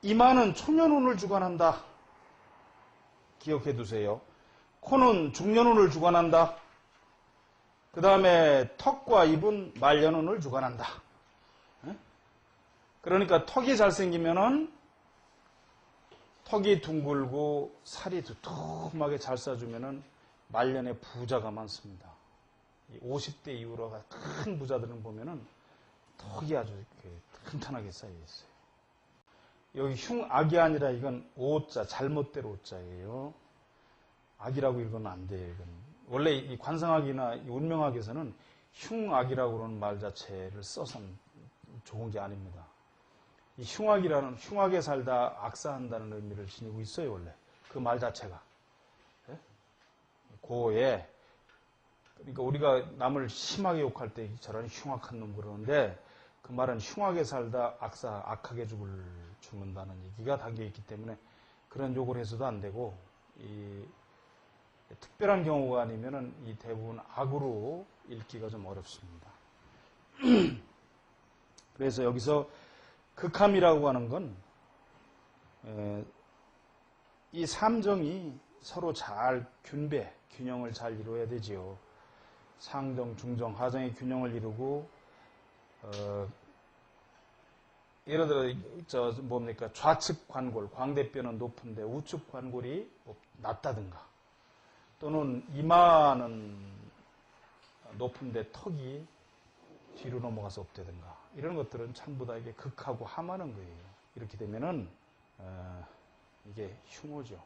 이마는 초년운을 주관한다. 기억해 두세요. 코는 중년운을 주관한다. 그 다음에 턱과 입은 말년운을 주관한다. 그러니까 턱이 잘생기면은 턱이 둥글고 살이 두툼하게 잘 싸주면은 말년에 부자가 많습니다. 50대 이후로 큰 부자들은 보면은 턱이 아주 이렇게 튼튼하게 쌓여 있어요. 여기 흉악이 아니라 이건 오자, 잘못된 오자예요. 악이라고 읽으면 안 돼요, 이건. 원래 이 관상학이나 이 운명학에서는 흉악이라고 그러는 말 자체를 써서는 좋은 게 아닙니다. 이 흉악이라는, 흉악에 살다 악사한다는 의미를 지니고 있어요, 원래. 그 말 자체가. 네? 고에, 그러니까 우리가 남을 심하게 욕할 때 저런 흉악한 놈 그러는데 그 말은 흉하게 살다 악하게 죽는다는 얘기가 담겨있기 때문에 그런 욕을 해서도 안 되고, 이 특별한 경우가 아니면은 이 대부분 악으로 읽기가 좀 어렵습니다. 그래서 여기서 극함이라고 하는 건, 이 삼정이 서로 잘 균형을 잘 이루어야 되지요. 상정, 중정, 하정의 균형을 이루고, 예를 들어, 좌측 관골, 광대뼈는 높은데 우측 관골이 낮다든가, 또는 이마는 높은데 턱이 뒤로 넘어가서 없다든가, 이런 것들은 전부 다 이게 극하고 함하는 거예요. 이렇게 되면은, 이게 흉오죠.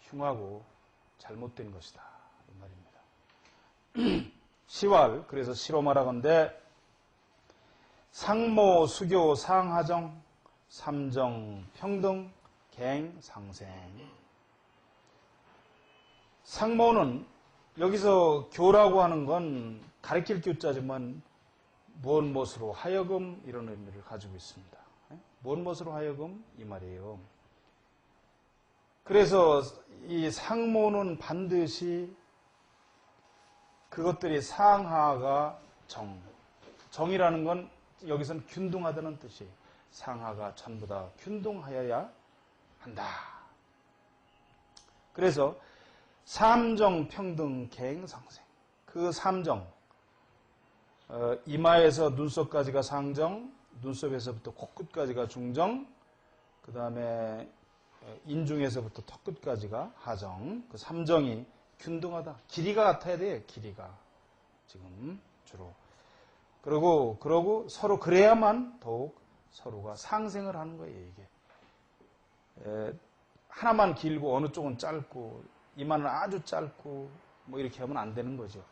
흉하고 잘못된 것이다. 이 말입니다. 시왈, 그래서 시로 말하건대 상모, 수교, 상하정, 삼정, 평등, 갱, 상생. 상모는 여기서 교라고 하는 건 가르칠 교자지만 무언 못으로 하여금 이런 의미를 가지고 있습니다. 무언 못으로 하여금 이 말이에요. 그래서 이 상모는 반드시 그것들이 상하가 정이라는 건 여기서는 균등하다는 뜻이에요. 상하가 전부 다 균등하여야 한다. 그래서 삼정, 평등, 갱, 상생. 그 삼정, 이마에서 눈썹까지가 상정, 눈썹에서부터 코끝까지가 중정, 그 다음에 인중에서부터 턱끝까지가 하정. 그 삼정이 균등하다. 길이가 같아야 돼요. 길이가 지금 주로. 그러고 서로 그래야만 더욱 서로가 상생을 하는 거예요. 이게 하나만 길고 어느 쪽은 짧고 이마는 아주 짧고 뭐 이렇게 하면 안 되는 거죠.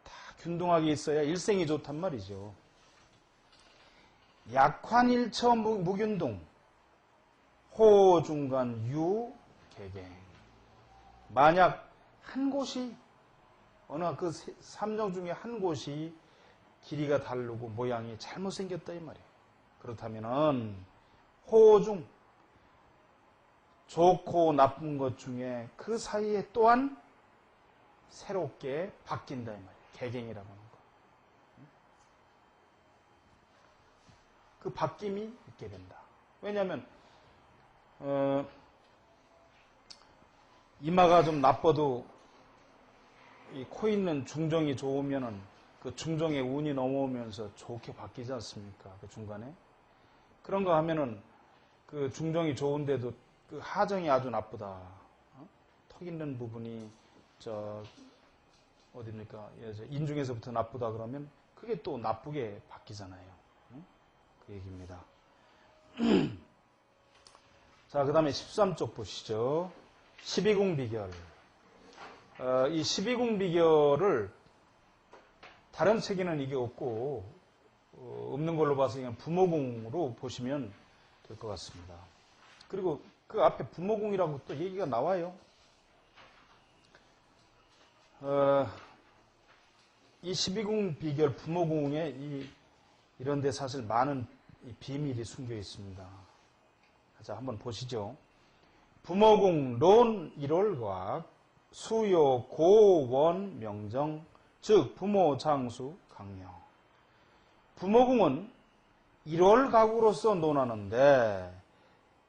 다 균등하게 있어야 일생이 좋단 말이죠. 약환일처 무균동, 호중간 유 개갱. 만약 한 곳이, 어느 그 삼정 중에 한 곳이 길이가 다르고 모양이 잘못생겼다 이 말이에요. 그렇다면은 호중, 좋고 나쁜 것 중에 그 사이에 또한 새롭게 바뀐다 이 말이에요. 개갱이라고 하는 거. 그 바뀜이 있게 된다. 왜냐하면 이마가 좀 나빠도 이 코 있는 중정이 좋으면은 그 중정의 운이 넘어오면서 좋게 바뀌지 않습니까? 그 중간에. 그런 거 하면은 그 중정이 좋은데도 그 하정이 아주 나쁘다. 턱 있는 부분이 어딥니까? 인중에서부터 나쁘다 그러면 그게 또 나쁘게 바뀌잖아요. 그 얘기입니다. 자, 그 다음에 13쪽 보시죠. 12궁 비결. 이 12궁 비결을 다른 책에는 이게 없고, 없는 걸로 봐서 그냥 부모궁으로 보시면 될 것 같습니다. 그리고 그 앞에 부모궁이라고 또 얘기가 나와요. 이 12궁 비결 부모궁에 이런데 사실 많은 비밀이 숨겨 있습니다. 자, 한번 보시죠. 부모궁 론 1월과학 수요 고원 명정 즉 부모 장수 강령. 부모궁은 1월 가구로서 논하는데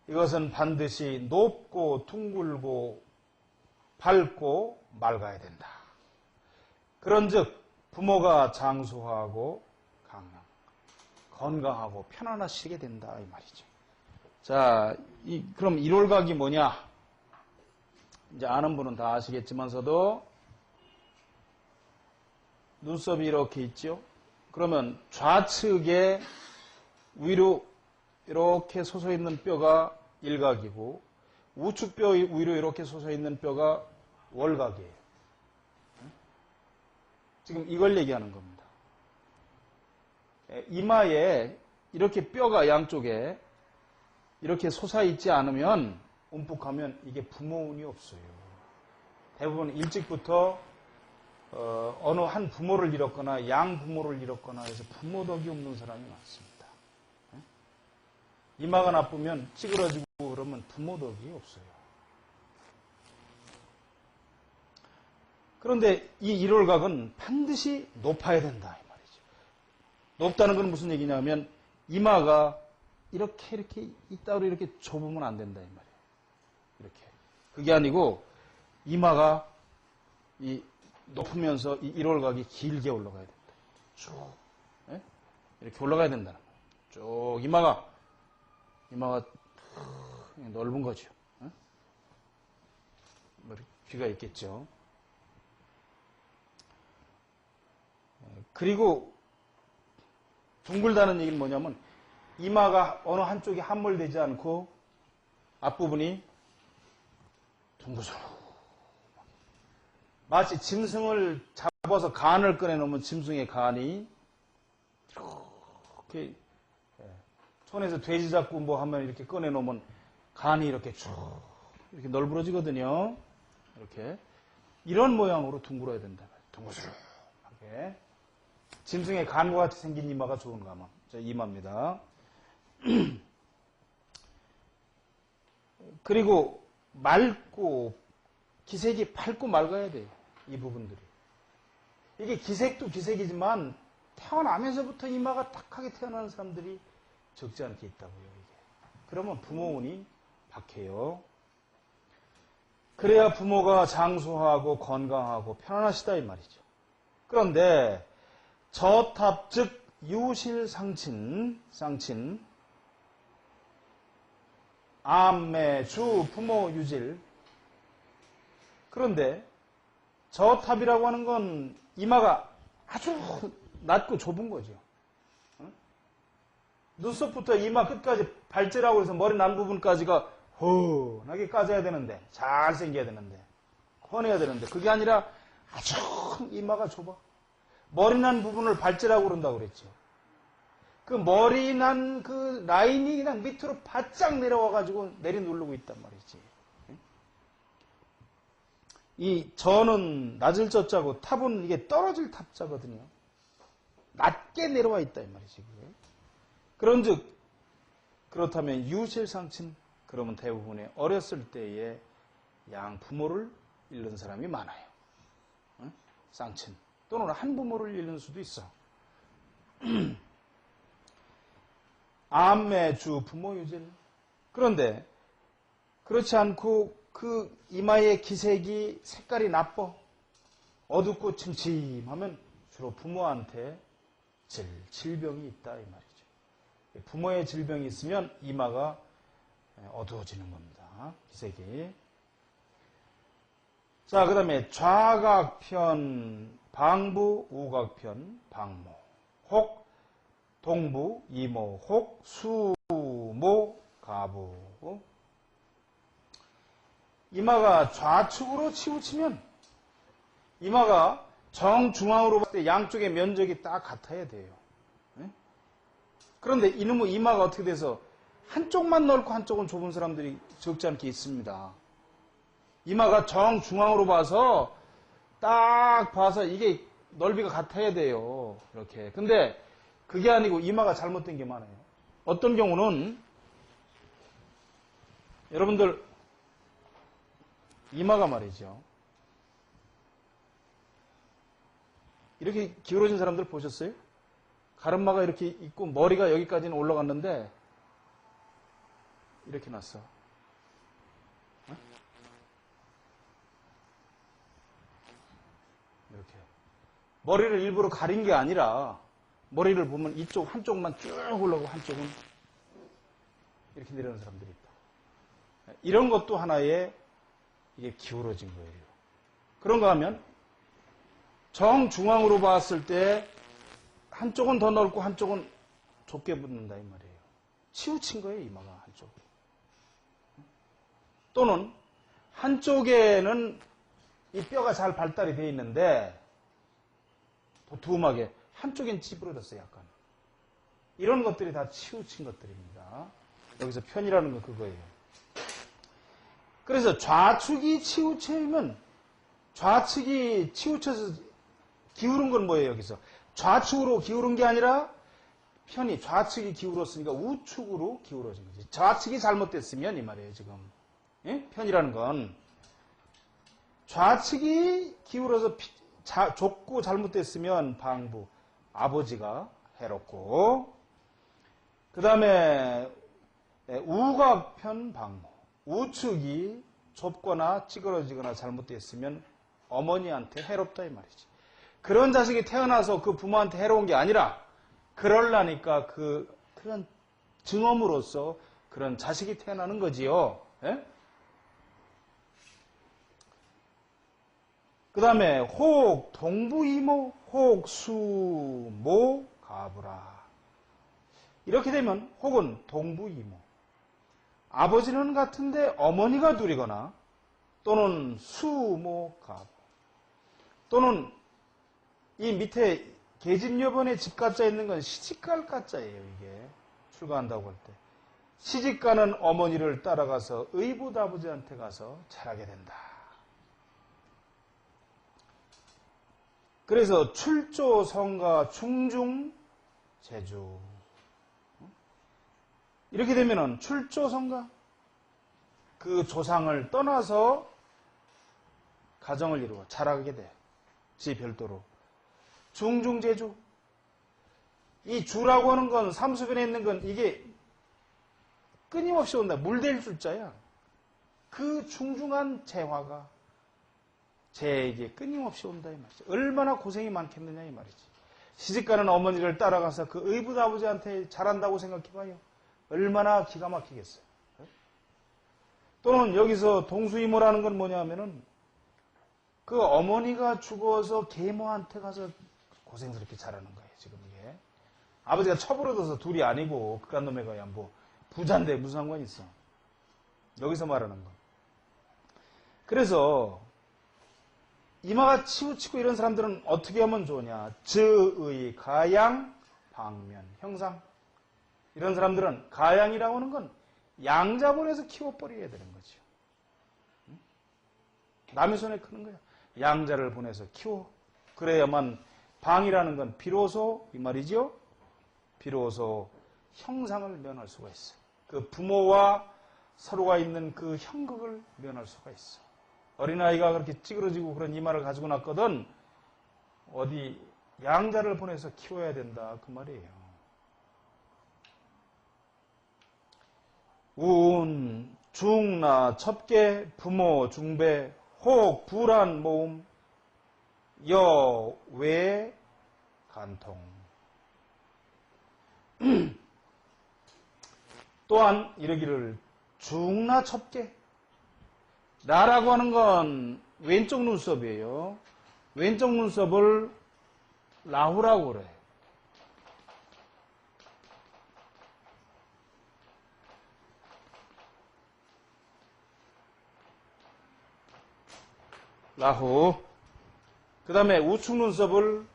이것은 반드시 높고 둥글고 밝고 맑아야 된다. 그런즉 부모가 장수하고 건강하고 편안하시게 된다 이 말이죠. 자, 그럼 1월각이 뭐냐? 이제 아는 분은 다 아시겠지만서도 눈썹이 이렇게 있죠. 그러면 좌측에 위로 이렇게 솟아있는 뼈가 일각이고 우측뼈 위로 이렇게 솟아있는 뼈가 월각이에요. 지금 이걸 얘기하는 겁니다. 이마에 이렇게 뼈가 양쪽에 이렇게 솟아있지 않으면 움푹하면 이게 부모운이 없어요. 대부분 일찍부터 어느 한 부모를 잃었거나 양 부모를 잃었거나 해서 부모덕이 없는 사람이 많습니다. 이마가 나쁘면 찌그러지고 그러면 부모덕이 없어요. 그런데 이 일월각은 반드시 높아야 된다 이 말이죠. 높다는 건 무슨 얘기냐면 이마가 이렇게 이따로 이렇게 좁으면 안 된다 이 말이에요. 이렇게 그게 아니고 이마가 높으면서 이 일월각이 길게 올라가야 된다. 쭉 이렇게 올라가야 된다는 거예요. 쭉 이마가 넓은 거죠. 귀가 있겠죠. 그리고 둥글다는 얘기는 뭐냐면 이마가 어느 한쪽이 함몰되지 않고 앞부분이 둥그죠. 마치 짐승을 잡아서 간을 꺼내놓으면 짐승의 간이 이렇게 손에서 돼지 잡고 뭐 하면 이렇게 꺼내놓으면 간이 이렇게 쭉 이렇게 널브러지거든요. 이렇게 이런 모양으로 둥글어야 된다. 둥그스름하게 짐승의 간과 같이 생긴 이마가 좋은가 하면 이마입니다. 그리고 맑고 기색이 밝고 맑아야 돼요. 이 부분들이. 이게 기색도 기색이지만 태어나면서부터 이마가 탁하게 태어나는 사람들이 적지 않게 있다고요. 이게. 그러면 부모운이 박해요. 그래야 부모가 장수하고 건강하고 편안하시다 이 말이죠. 그런데 저탑 즉 유실상친 암매 주 부모 유질. 그런데 저탑이라고 하는 건 이마가 아주 낮고 좁은 거죠. 눈썹부터 이마 끝까지 발제라고 해서 머리 난 부분까지가 훤하게 까져야 되는데, 잘 생겨야 되는데, 훤해야 되는데, 그게 아니라 아주 이마가 좁아. 머리 난 부분을 발제라고 그런다고 그랬죠. 그 머리 난 그 라인이 그냥 밑으로 바짝 내려와가지고 내리누르고 있단 말이지. 이 저는 낮을 저자고 탑은 이게 떨어질 탑자거든요. 낮게 내려와 있다 이 말이지. 그게. 그런즉 그렇다면 유실상친 그러면 대부분의 어렸을 때에 양 부모를 잃는 사람이 많아요. 쌍친 또는 한 부모를 잃는 수도 있어. 암매 주 부모 유질. 그런데 그렇지 않고 그 이마의 기색이 색깔이 나빠 어둡고 침침하면 주로 부모한테 질병이 있다 이 말이죠. 부모의 질병이 있으면 이마가 어두워지는 겁니다. 기색이. 자, 그 다음에 좌각편 방부, 우각편 방모, 혹 동부, 이모, 혹 수모, 가부. 이마가 좌측으로 치우치면 이마가 정중앙으로 봤을 때 양쪽의 면적이 딱 같아야 돼요. 그런데 이놈의 이마가 어떻게 돼서 한쪽만 넓고 한쪽은 좁은 사람들이 적지 않게 있습니다. 이마가 정중앙으로 봐서 딱 봐서 이게 넓이가 같아야 돼요. 이렇게. 근데 그게 아니고 이마가 잘못된 게 많아요. 어떤 경우는 여러분들 이마가 말이죠. 이렇게 기울어진 사람들 보셨어요? 가르마가 이렇게 있고 머리가 여기까지는 올라갔는데 이렇게 놨어. 어? 이렇게. 머리를 일부러 가린 게 아니라 머리를 보면 이쪽 한쪽만 쭉 올라오고 한쪽은 이렇게 내려오는 사람들이 있다. 이런 것도 하나의 이게 기울어진 거예요. 그런가 하면 정중앙으로 봤을 때 한쪽은 더 넓고 한쪽은 좁게 붙는다 이 말이에요. 치우친 거예요, 이마가 한쪽. 또는 한쪽에는 이 뼈가 잘 발달이 되어 있는데 두툼하게 한쪽엔 찌부러졌어요, 약간. 이런 것들이 다 치우친 것들입니다. 여기서 편이라는 건 그거예요. 그래서 좌측이 치우쳐면 좌측이 치우쳐서 기울은 건 뭐예요, 여기서? 좌측으로 기울은 게 아니라 편이 좌측이 기울었으니까 우측으로 기울어진 거지. 좌측이 잘못됐으면 이 말이에요, 지금. 예? 편이라는 건 좌측이 기울어서 좁고 잘못됐으면 방부, 아버지가 해롭고, 그 다음에 우각편 방무, 우측이 좁거나 찌그러지거나 잘못됐으면 어머니한테 해롭다 이 말이지. 그런 자식이 태어나서 그 부모한테 해로운 게 아니라 그럴라니까 그런 증언으로서 그런 자식이 태어나는 거지요. 예? 그 다음에 혹 동부이모, 혹 수모 가부라. 이렇게 되면 혹은 동부이모, 아버지는 같은데 어머니가 둘이거나, 또는 수모 가부, 또는 이 밑에 계집여번에 집가짜 있는 건 시집갈 가짜예요. 이게 출가한다고 할 때 시집가는 어머니를 따라가서 의붓 아버지한테 가서 자라게 된다. 그래서 출조, 성가, 충중, 제주. 이렇게 되면은 출조, 성가, 그 조상을 떠나서 가정을 이루어 자라게 돼. 지 별도로. 중중, 제주. 이 주라고 하는 건 삼수변에 있는 건 이게 끊임없이 온다. 물될 줄자야. 그 중중한 재화가 제에게 끊임없이 온다 이 말이지. 얼마나 고생이 많겠느냐 이 말이지. 시집가는 어머니를 따라가서 그 의붓 아버지한테 잘한다고 생각해봐요. 얼마나 기가 막히겠어요. 또는 여기서 동수이모라는 건 뭐냐면은 그 어머니가 죽어서 계모한테 가서 고생스럽게 자라는 거예요. 지금 이게 아버지가 처부러져서 둘이 아니고 그깟 놈에 가야 뭐 부자인데 무슨 상관이 있어. 여기서 말하는 건. 그래서 이마가 치우치고 이런 사람들은 어떻게 하면 좋으냐. 저의 가양, 방면, 형상. 이런 사람들은 가양이라고 하는 건 양자본에서 키워버려야 되는 거죠. 남의 손에 크는 거야. 양자를 보내서 키워. 그래야만 방이라는 건 비로소 이 말이죠. 비로소 형상을 면할 수가 있어. 그 부모와 서로가 있는 그 형극을 면할 수가 있어. 어린아이가 그렇게 찌그러지고 그런 이마를 가지고 났거든 어디 양자를 보내서 키워야 된다 그 말이에요. 운, 중나, 첩계, 부모, 중배, 혹, 불안, 모음, 여, 외, 간통. 또한 이러기를 중나, 첩계. 나라고 하는 건 왼쪽 눈썹이에요. 왼쪽 눈썹을 라후라고 그래. 라후. 그 다음에 우측 눈썹을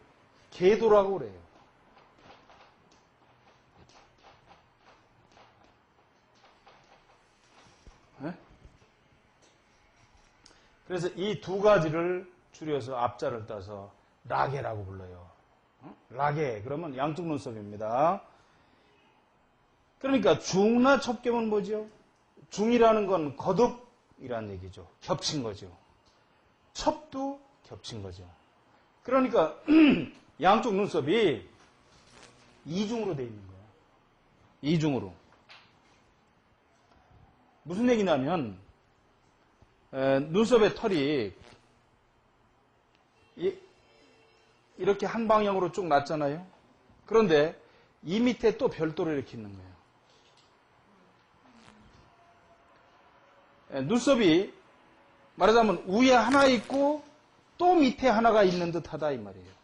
계도라고 그래요. 네? 그래서 이 두 가지를 줄여서 앞자를 따서 라게라고 불러요. 라게. 그러면 양쪽 눈썹입니다. 그러니까 중나 첩겸은 뭐죠? 중이라는 건 거듭이라는 얘기죠. 겹친 거죠. 첩도 겹친 거죠. 그러니까 양쪽 눈썹이 이중으로 되어 있는 거야. 이중으로. 무슨 얘기냐면 눈썹의 털이 이렇게 한 방향으로 쭉 났잖아요. 그런데 이 밑에 또 별도로 이렇게 있는 거예요. 눈썹이 말하자면 위에 하나 있고 또 밑에 하나가 있는 듯하다 이 말이에요.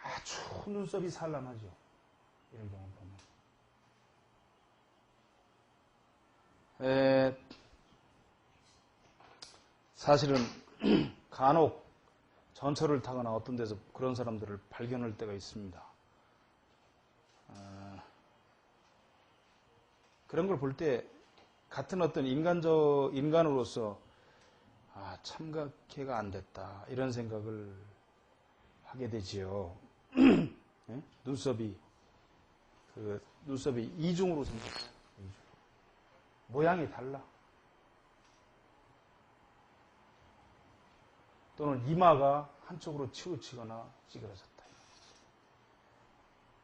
아주 눈썹이 산란하죠. 이런 경우 보면. 사실은 간혹 전철을 타거나 어떤 데서 그런 사람들을 발견할 때가 있습니다. 그런 걸 볼 때 같은 어떤 인간으로서 참가 안 됐다 이런 생각을 하게 되지요. 네? 눈썹이 이중으로 생겼어요. 모양이 달라. 또는 이마가 한쪽으로 치우치거나 찌그러졌다.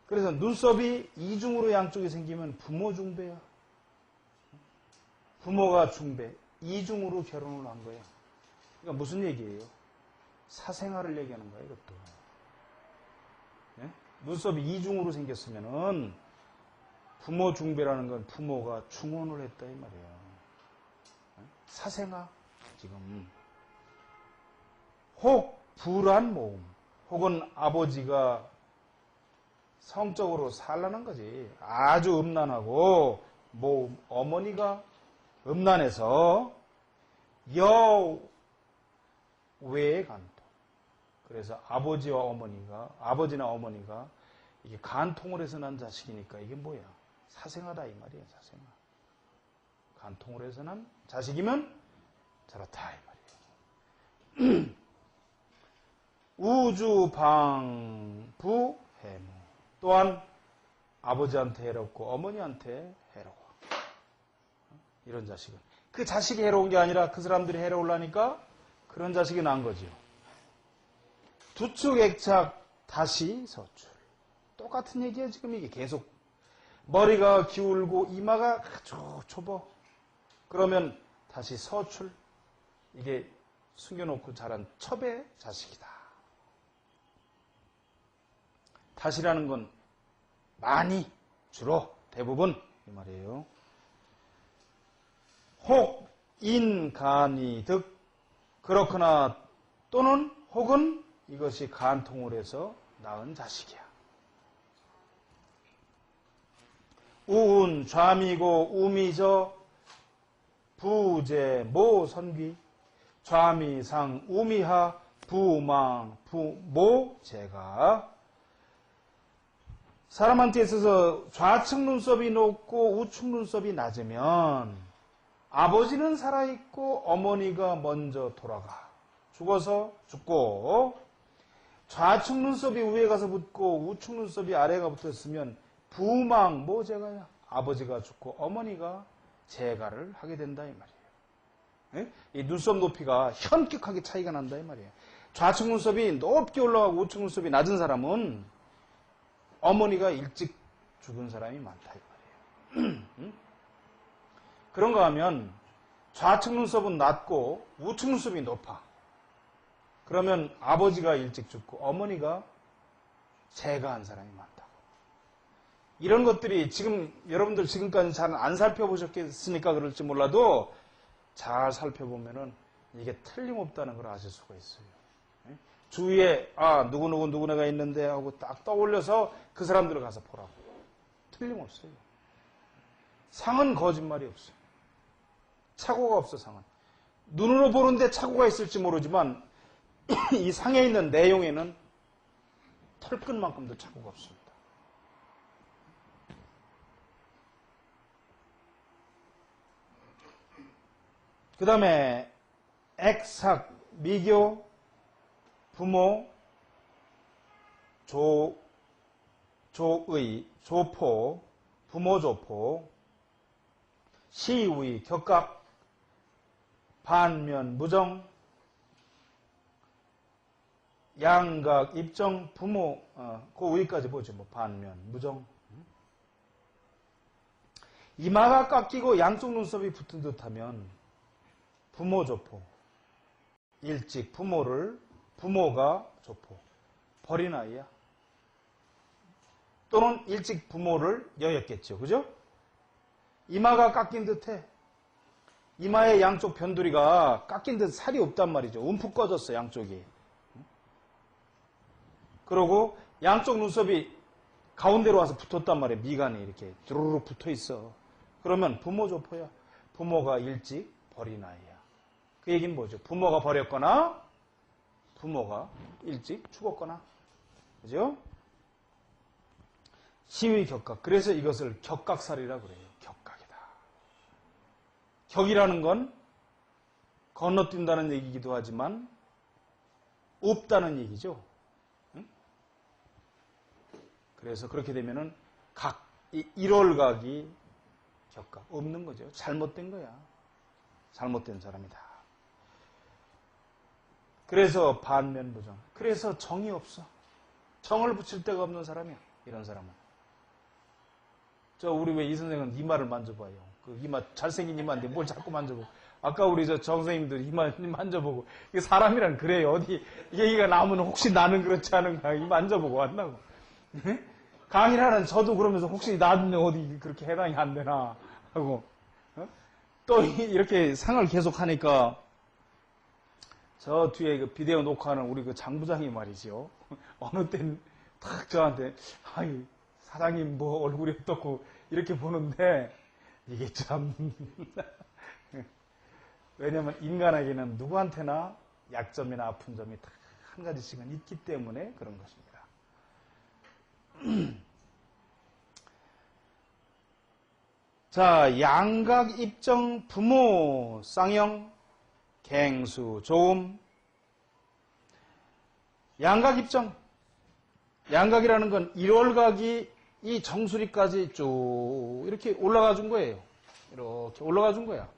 그래서 눈썹이 이중으로 양쪽이 생기면 부모 중배야. 부모가 중배, 이중으로 결혼을 한 거예요. 그러니까 무슨 얘기예요? 사생활을 얘기하는 거예요, 이것도. 네? 눈썹이 이중으로 생겼으면은 부모 중배라는 건 부모가 중혼을 했다 이 말이에요. 네? 사생아 지금 혹 불안 모음 혹은 아버지가 성적으로 산란한 거지. 아주 음란하고 모음 어머니가 음란해서 여외의 간통. 그래서 아버지나 어머니가 이게 간통을 해서 난 자식이니까 이게 뭐야? 사생아다 이 말이야, 사생아. 간통을 해서 난 자식이면 저렇다 이 말이에요. 우주방부해무. 또한 아버지한테 해롭고 어머니한테 해로워. 이런 자식은. 그 자식이 해로운 게 아니라 그 사람들이 해로우려니까 그런 자식이 난 거죠. 두축액착 다시 서출. 똑같은 얘기예요. 지금 이게 계속. 머리가 기울고 이마가 아주 좁아. 그러면 다시 서출. 이게 숨겨놓고 자란 첩의 자식이다. 다시라는 건 많이, 주로, 대부분 이 말이에요. 혹, 인, 간이, 득. 그렇거나 또는 혹은 이것이 간통을 해서 낳은 자식이야. 우운, 좌미고 우미저 부제, 모, 선귀. 좌미상, 우미하, 부망, 모, 제가. 사람한테 있어서 좌측 눈썹이 높고 우측 눈썹이 낮으면 아버지는 살아있고 어머니가 먼저 돌아가. 죽어서 죽고 좌측 눈썹이 위에 가서 붙고 우측 눈썹이 아래가 붙었으면 부망, 뭐 제가야. 아버지가 죽고 어머니가 재가를 하게 된다 이 말이에요. 네? 이 눈썹 높이가 현격하게 차이가 난다 이 말이에요. 좌측 눈썹이 높게 올라가고 우측 눈썹이 낮은 사람은 어머니가 일찍 죽은 사람이 많다 이 말이에요. 응? 그런가 하면 좌측 눈썹은 낮고 우측 눈썹이 높아. 그러면 아버지가 일찍 죽고 어머니가 재가한 사람이 많다고. 이런 것들이 지금 여러분들 지금까지 잘 안 살펴보셨겠으니까 그럴지 몰라도 잘 살펴보면은 이게 틀림없다는 걸 아실 수가 있어요. 주위에 누구네가 있는데 하고 딱 떠올려서 그 사람들을 가서 보라고. 틀림없어요. 상은 거짓말이 없어요. 착오가 없어 상은. 눈으로 보는데 착오가 있을지 모르지만 이 상에 있는 내용에는 털끝만큼도 착오가 없습니다. 그 다음에 액삭, 미교, 부모, 조의, 조포, 부모 조포, 시의, 격각, 반면, 무정, 양각, 입정, 부모, 그 위까지 보죠. 뭐 반면, 무정. 이마가 깎이고 양쪽 눈썹이 붙은 듯하면 부모조포. 일찍 부모가 조포. 버린 아이야. 또는 일찍 부모를 여였겠죠. 그죠? 이마가 깎인 듯해. 이마의 양쪽 변두리가 깎인 듯 살이 없단 말이죠. 움푹 꺼졌어, 양쪽이. 그리고 양쪽 눈썹이 가운데로 와서 붙었단 말이에요. 미간이 이렇게 드르르 붙어 있어. 그러면 부모 조포야. 부모가 일찍 버린 아이야. 그 얘기는 뭐죠? 부모가 버렸거나 부모가 일찍 죽었거나. 그죠? 시위 격각. 그래서 이것을 격각살이라고 그래요. 격각이다. 격이라는 건 건너뛴다는 얘기이기도 하지만 없다는 얘기죠. 응? 그래서 그렇게 되면은 일월각이 격각. 없는 거죠. 잘못된 거야. 잘못된 사람이다. 그래서 반면부정. 그래서 정이 없어. 정을 붙일 데가 없는 사람이야. 이런 사람은. 우리 왜 이 선생은 이마를 만져봐요. 그 이마, 잘생긴 이마인데 뭘 자꾸 만져보고. 아까 우리 정 선생님들 이마 만져보고. 이게 사람이란 그래요. 어디 얘기가 나오면 혹시 나는 그렇지 않은가. 이 만져보고 왔나고. 강의라는 저도 그러면서 혹시 나는 어디 그렇게 해당이 안 되나 하고. 또 이렇게 상을 계속 하니까 저 뒤에 그 비디오 녹화하는 우리 그 장부장이 말이죠. 어느 땐 탁 저한테, 아이, 사장님 뭐 얼굴이 어떻고 이렇게 보는데, 이게 참. 왜냐면 인간에게는 누구한테나 약점이나 아픈 점이 다 한 가지씩은 있기 때문에 그런 것입니다. 자, 양각 입정 부모 쌍형 갱수 조음. 양각 입정. 양각이라는 건 일월각이 이 정수리까지 쭉 이렇게 올라가 준 거예요. 이렇게 올라가 준 거야.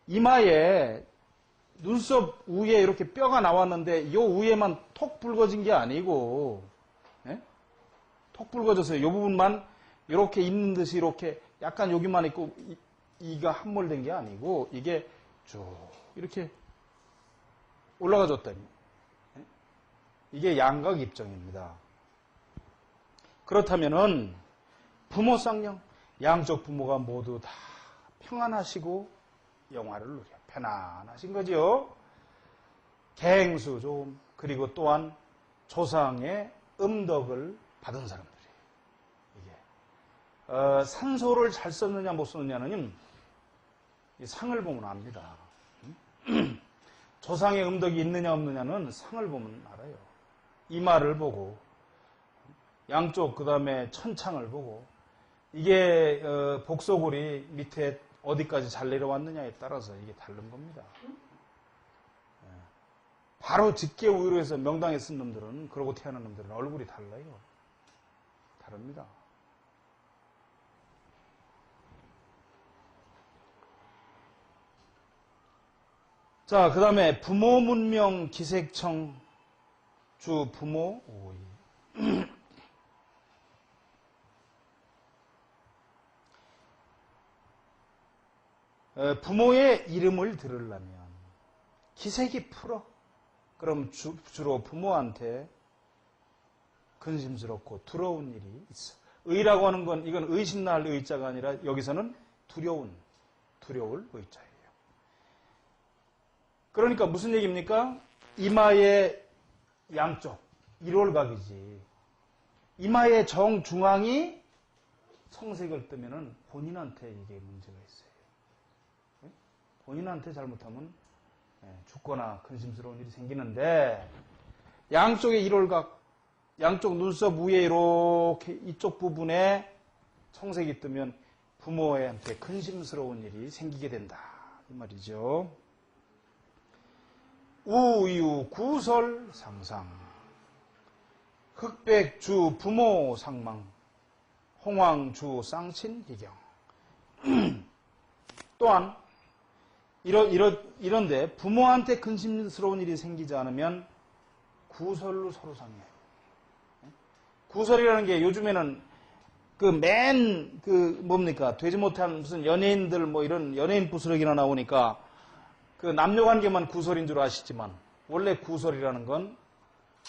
이마에 눈썹 위에 이렇게 뼈가 나왔는데 이 위에만 톡 붉어진 게 아니고 톡 붉어져서 이 부분만 이렇게 있는 듯이 이렇게 약간 여기만 있고 이가 함몰된 게 아니고 이게 쭉 이렇게 올라가 줬다니. 이게 양각 입정입니다. 그렇다면은 부모 쌍형, 양쪽 부모가 모두 다 평안하시고 영화를 누려 편안하신 거죠. 갱수 좀 그리고 또한 조상의 음덕을 받은 사람들이에요. 이게 산소를 잘 썼느냐 못 썼느냐는 이 상을 보면 압니다. 조상의 음덕이 있느냐 없느냐는 상을 보면 알아요. 이마를 보고 양쪽 그 다음에 천창을 보고 이게 복소골이 밑에 어디까지 잘 내려왔느냐에 따라서 이게 다른 겁니다. 바로 직계 우위로 해서 명당에 쓴 놈들은 그러고 태어난 놈들은 얼굴이 달라요. 다릅니다. 자, 그 다음에 부모 문명 기색청 주 부모 오이. 부모의 이름을 들으려면 기색이 풀어. 그럼 주로 부모한테 근심스럽고 두려운 일이 있어. 의라고 하는 건 이건 의심날 의자가 아니라 여기서는 두려울 의자예요. 그러니까 무슨 얘기입니까? 이마의 양쪽, 일월각이지. 이마의 정중앙이 성색을 뜨면은 본인한테 이게 문제가 있어요. 본인한테 잘못하면 죽거나 근심스러운 일이 생기는데, 양쪽의 일월각, 양쪽 눈썹 위에 이렇게 이쪽 부분에 청색이 뜨면 부모한테 근심스러운 일이 생기게 된다. 이 말이죠. 우유 구설 상상 흑백주 부모 상망 홍황주 쌍친 희경. 또한 이런데 부모한테 근심스러운 일이 생기지 않으면 구설로 서로 상해. 구설이라는 게 요즘에는 뭡니까? 되지 못한 무슨 연예인들 뭐 이런 연예인 부스러기나 나오니까 그 남녀관계만 구설인 줄 아시지만 원래 구설이라는 건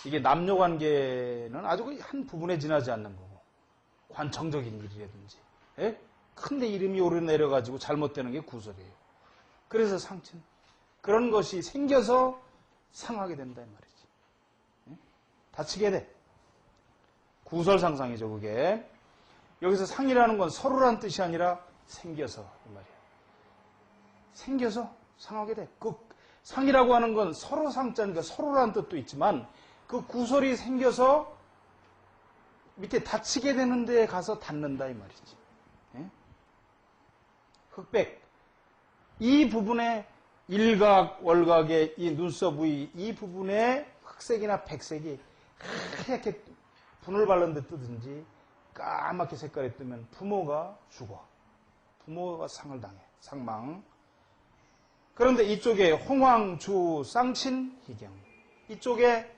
이게 남녀관계는 아주 한 부분에 지나지 않는 거고 관청적인 일이라든지 예? 큰데 이름이 오르내려가지고 잘못되는 게 구설이에요. 그래서 상친 그런 것이 생겨서 상하게 된다 이 말이지. 예? 다치게 돼. 구설상상이죠 그게. 여기서 상이라는 건 서로란 뜻이 아니라 생겨서 이 말이에요. 생겨서 상하게 돼. 그 상이라고 하는 건 서로 상자니까 서로란 뜻도 있지만 그 구설이 생겨서 밑에 다치게 되는 데에 가서 닿는다 이 말이지. 예? 흑백. 이 부분에 일각, 월각의 이 눈썹 부위 이 부분에 흑색이나 백색이 하얗게 분을 바른 듯 뜨든지 까맣게 색깔이 뜨면 부모가 죽어. 부모가 상을 당해. 상망. 그런데 이쪽에 홍황, 주, 쌍친, 희경. 이쪽에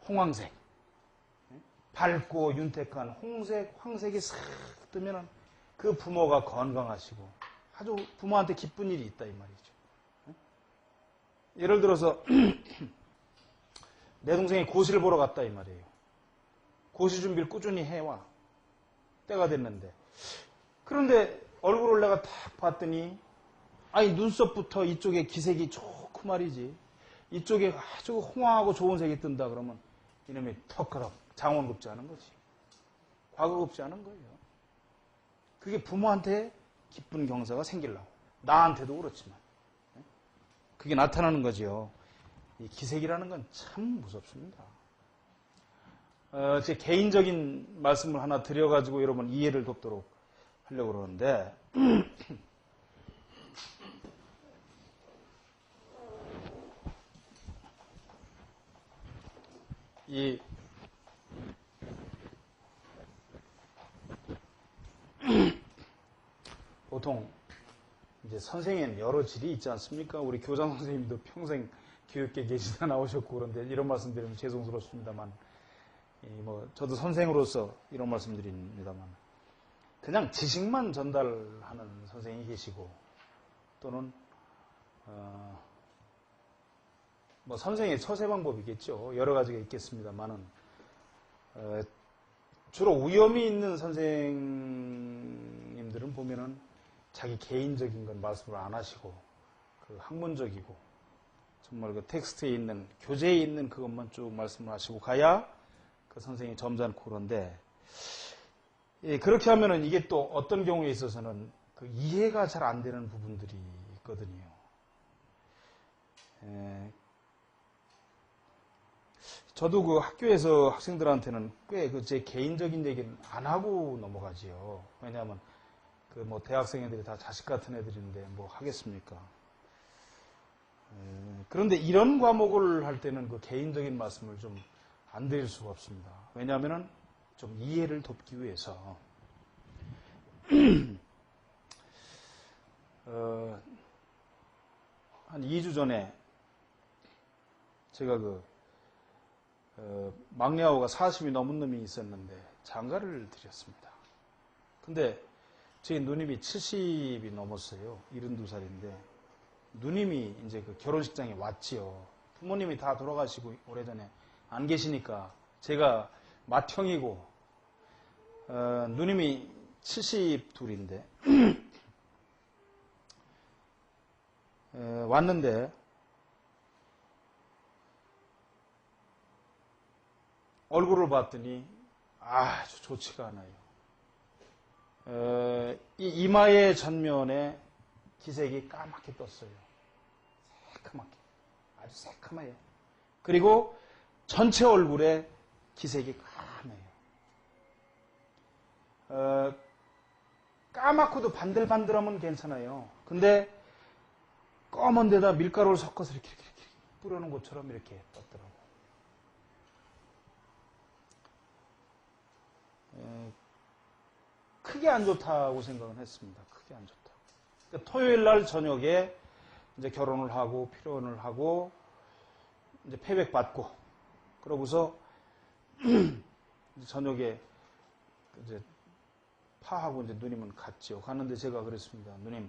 홍황색. 밝고 윤택한 홍색, 황색이 싹 뜨면 그 부모가 건강하시고 아주 부모한테 기쁜 일이 있다 이 말이죠. 예를 들어서 내 동생이 고시를 보러 갔다 이 말이에요. 고시 준비를 꾸준히 해와. 때가 됐는데. 그런데 얼굴을 내가 딱 봤더니 아니 눈썹부터 이쪽에 기색이 좋고 말이지. 이쪽에 아주 홍황하고 좋은 색이 뜬다 그러면 이놈이 턱그럭 장원급제하는 거지. 과거급제하는 거예요. 그게 부모한테 기쁜 경사가 생기려고. 나한테도 그렇지만. 그게 나타나는 거죠. 이 기색이라는 건 참 무섭습니다. 제 개인적인 말씀을 하나 드려가지고 여러분 이해를 돕도록 하려고 그러는데 이 보통 이제 선생님 여러 질이 있지 않습니까? 우리 교장 선생님도 평생 교육계 계시다 나오셨고 그런데 이런 말씀 드리면 죄송스럽습니다만 뭐 저도 선생으로서 이런 말씀 드립니다만 그냥 지식만 전달하는 선생님이 계시고 또는 뭐 선생의 처세 방법이겠죠. 여러 가지가 있겠습니다만은 주로 위험이 있는 선생님들은 보면은 자기 개인적인 건 말씀을 안 하시고 그 학문적이고 정말 그 텍스트에 있는 교재에 있는 그것만 쭉 말씀을 하시고 가야 그 선생님이 점잖고 그런데 예, 그렇게 하면은 이게 또 어떤 경우에 있어서는 그 이해가 잘 안 되는 부분들이 있거든요. 저도 그 학교에서 학생들한테는 꽤 그 제 개인적인 얘기는 안 하고 넘어가지요. 왜냐하면 그 뭐 대학생 애들이 다 자식 같은 애들인데 뭐 하겠습니까? 그런데 이런 과목을 할 때는 그 개인적인 말씀을 좀 안 드릴 수가 없습니다. 왜냐하면은 좀 이해를 돕기 위해서 한 2주 전에 제가 막내아우가 40이 넘은 놈이 있었는데 장가를 드렸습니다. 근데 제 누님이 70이 넘었어요. 72살인데 누님이 이제 그 결혼식장에 왔지요. 부모님이 다 돌아가시고 오래전에 안 계시니까 제가 맏형이고 누님이 72인데 왔는데 얼굴을 봤더니 아주 좋지가 않아요. 이 이마의 전면에 기색이 까맣게 떴어요. 새카맣게. 아주 새카매요. 그리고 전체 얼굴에 기색이 까매요. 까맣고도 반들반들하면 괜찮아요. 근데 검은 데다 밀가루를 섞어서 이렇게 뿌려놓은 것처럼 이렇게 떴더라고요. 크게 안 좋다고 생각은 했습니다. 크게 안 좋다. 그러니까 토요일 날 저녁에 이제 결혼을 하고 피로연을 하고 이제 패백 받고 그러고서 저녁에 이제 파하고 이제 누님은 갔죠. 갔는데 제가 그랬습니다. 누님,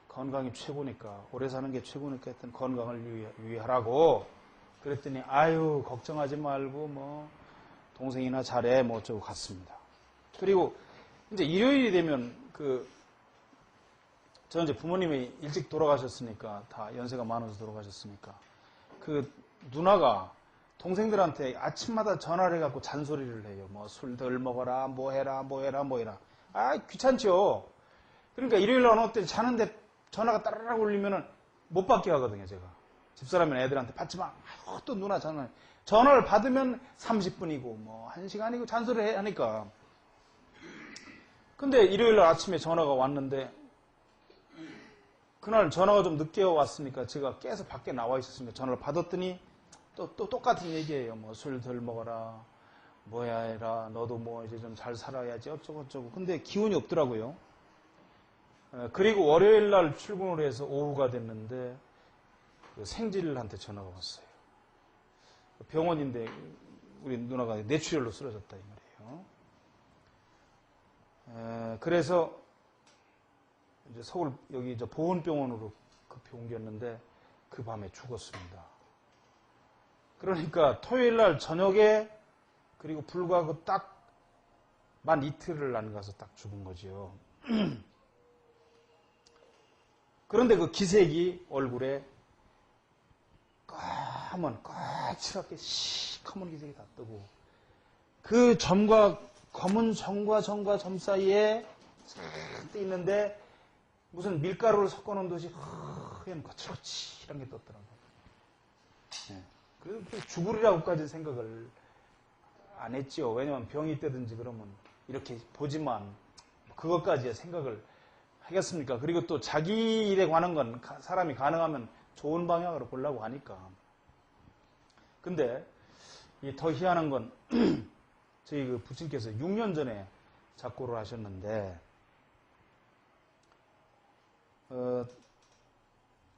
건강이 최고니까, 오래 사는 게 최고니까 했던 건강을 유의하라고. 그랬더니, 아유, 걱정하지 말고, 뭐, 동생이나 잘해, 뭐, 어쩌고 갔습니다. 그리고, 이제 일요일이 되면, 저는 이제 부모님이 일찍 돌아가셨으니까, 다 연세가 많아서 돌아가셨으니까, 누나가 동생들한테 아침마다 전화를 해갖고 잔소리를 해요. 뭐, 술 덜 먹어라, 뭐 해라, 뭐 해라, 뭐 해라. 아, 귀찮죠? 그러니까 일요일 날 어느 때 자는데 전화가 따라락 울리면은 못 받게 하거든요, 제가. 집사람이나 애들한테 받지 마. 또 누나 전화를 받으면 30분이고, 뭐, 1시간이고 잔소리 하니까. 근데 일요일 날 아침에 전화가 왔는데, 그날 전화가 좀 늦게 왔으니까 제가 깨서 밖에 나와 있었으니까 전화를 받았더니 또 똑같은 얘기예요. 뭐 술 덜 먹어라, 뭐야 해라, 너도 뭐 이제 좀 잘 살아야지 어쩌고저쩌고. 근데 기운이 없더라고요. 그리고 월요일 날 출근을 해서 오후가 됐는데 생질한테 전화가 왔어요. 병원인데 우리 누나가 뇌출혈로 쓰러졌다 이 말이에요. 그래서 이제 서울 여기 보훈병원으로 급히 옮겼는데 그 밤에 죽었습니다. 그러니까 토요일 날 저녁에 그리고 불과 딱 만 이틀을 안 가서 딱 죽은 거지요. 그런데 그 기색이 얼굴에 까칠하게 시커먼 기색이 다 뜨고 그 점과 검은 점과 점 사이에 싹 있는데 무슨 밀가루를 섞어놓은 듯이 하얀 거칠거칠한 게 떴더라고요. 네. 그래서 죽으리라고까지 생각을 안 했죠. 왜냐면 병이 있다든지 그러면 이렇게 보지만 그것까지 생각을 하겠습니까? 그리고 또 자기 일에 관한 건 사람이 가능하면 좋은 방향으로 보려고 하니까. 근데 더 희한한 건 저희 그 부친께서 6년 전에 작고를 하셨는데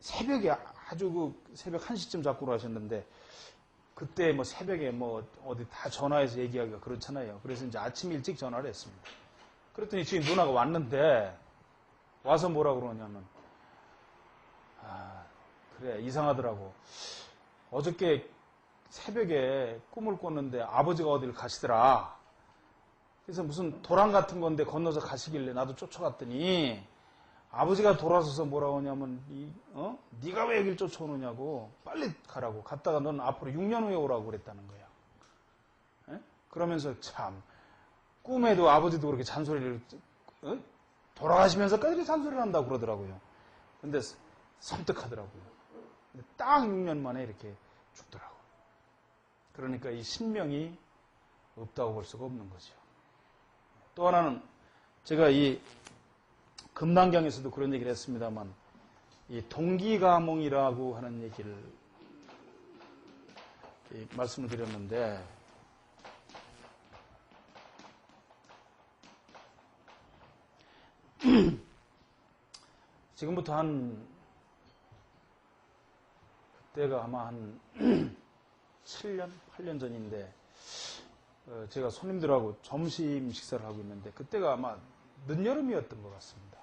새벽에 아주 새벽 1시쯤 작고를 하셨는데 그때 뭐 새벽에 뭐 어디 다 전화해서 얘기하기가 그렇잖아요. 그래서 이제 아침 일찍 전화를 했습니다. 그랬더니 지금 누나가 왔는데 와서 뭐라 그러냐면 그래 이상하더라고. 어저께 새벽에 꿈을 꿨는데 아버지가 어디를 가시더라. 그래서 무슨 도랑 같은 건데 건너서 가시길래 나도 쫓아갔더니 아버지가 돌아서서 뭐라고 하냐면 네가 왜 여길 쫓아오느냐고 빨리 가라고. 갔다가 넌 앞으로 6년 후에 오라고 그랬다는 거야. 에? 그러면서 참 꿈에도 아버지도 그렇게 잔소리를 돌아가시면서까지 잔소리를 한다고 그러더라고요. 근데 섬뜩하더라고요. 근데 딱 6년 만에 이렇게 죽더라고요. 그러니까 이 신명이 없다고 볼 수가 없는 거죠. 또 하나는 제가 이 금단경에서도 그런 얘기를 했습니다만 이 동기가몽이라고 하는 얘기를 말씀을 드렸는데 지금부터 그때가 아마 한 7년, 8년 전인데 제가 손님들하고 점심 식사를 하고 있는데 그때가 아마 늦여름이었던 것 같습니다.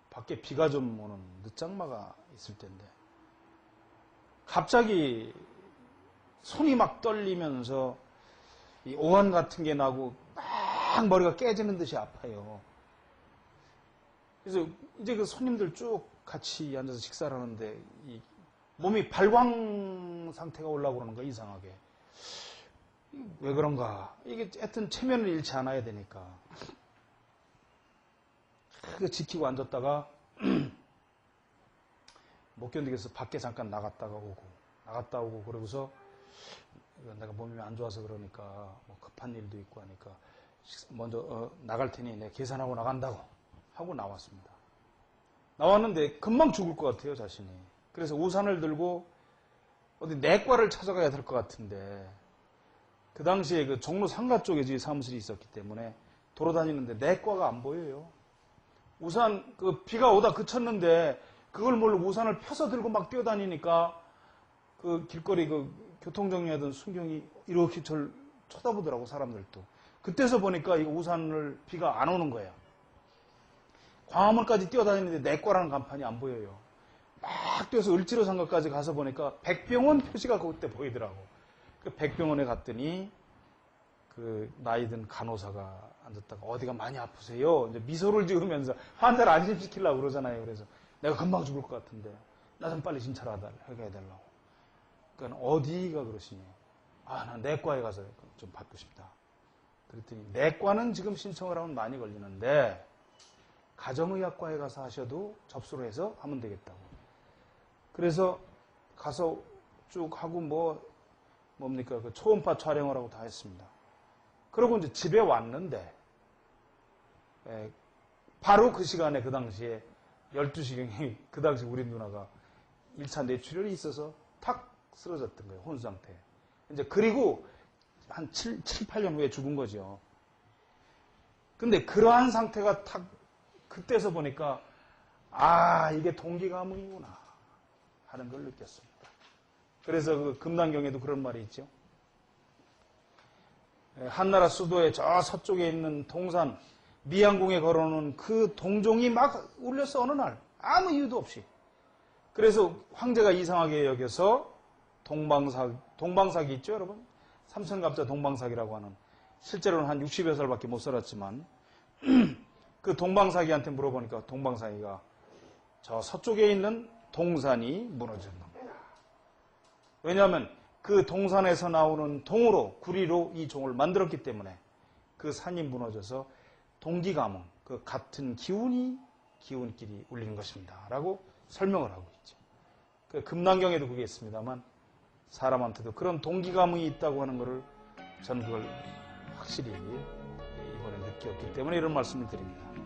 밖에 비가 좀 오는 늦장마가 있을 텐데 갑자기 손이 막 떨리면서 이 오한 같은 게 나고 막 머리가 깨지는 듯이 아파요. 그래서 이제 그 손님들 쭉 같이 앉아서 식사를 하는데 이 몸이 발광 상태가 올라오고 그러는 거야, 이상하게. 왜 그런가? 이게 하여튼 체면을 잃지 않아야 되니까. 그거 지키고 앉았다가 못 견디겠어 밖에 잠깐 나갔다 오고 그러고서 내가 몸이 안 좋아서 그러니까 뭐 급한 일도 있고 하니까 먼저 나갈 테니 내가 계산하고 나간다고 하고 나왔습니다. 나왔는데 금방 죽을 것 같아요, 자신이. 그래서 우산을 들고 어디 내과를 찾아가야 될 것 같은데 그 당시에 그 종로 상가 쪽에 저희 사무실이 있었기 때문에 돌아다니는데 내과가 안 보여요. 우산 비가 오다 그쳤는데 그걸 모르고 우산을 펴서 들고 막 뛰어다니니까 그 길거리 교통정리하던 순경이 이렇게 저를 쳐다보더라고, 사람들도. 그때서 보니까 이 우산을 비가 안 오는 거예요. 광화문까지 뛰어다니는데 내과라는 간판이 안 보여요. 막 뛰어서 을지로상가까지 가서 보니까 백병원 표시가 그때 보이더라고. 그 백병원에 갔더니 그 나이든 간호사가 앉았다가 어디가 많이 아프세요? 이제 미소를 지으면서 환자를 안심시키려고 그러잖아요. 그래서 내가 금방 죽을 것 같은데 나 좀 빨리 진찰하게 해달라고. 그러니까 어디가 그러시니? 아, 나 내과에 가서 좀 받고 싶다. 그랬더니 내과는 지금 신청을 하면 많이 걸리는데 가정의학과에 가서 하셔도 접수를 해서 하면 되겠다고. 그래서 가서 쭉 하고 뭡니까? 그 초음파 촬영을 하고 다 했습니다. 그러고 이제 집에 왔는데, 바로 그 시간에 그 당시에 12시경에 그 당시 우리 누나가 1차 뇌출혈이 있어서 탁 쓰러졌던 거예요. 혼수 상태에. 이제 그리고 한 7, 8년 후에 죽은 거죠. 근데 그러한 상태가 탁 그때서 보니까 아, 이게 동기가문이구나 하는 걸 느꼈습니다. 그래서 그 금난경에도 그런 말이 있죠. 한나라 수도의 저 서쪽에 있는 동산 미양궁에 걸어놓은 그 동종이 막 울렸어 어느 날 아무 이유도 없이. 그래서 황제가 이상하게 여겨서 동방사기 있죠 여러분? 삼천갑자 동방사기라고 하는, 실제로는 한 60여 살밖에 못 살았지만 그 동방사기한테 물어보니까 동방사기가 저 서쪽에 있는 동산이 무너진 겁니다. 왜냐하면 그 동산에서 나오는 동으로 구리로 이 종을 만들었기 때문에 그 산이 무너져서 동기가문, 그 같은 기운끼리 울리는 것입니다 라고 설명을 하고 있죠. 그 금난경에도 그게 있습니다만 사람한테도 그런 동기가문이 있다고 하는 것을 저는 그걸 확실히 이번에 느꼈기 때문에 이런 말씀을 드립니다.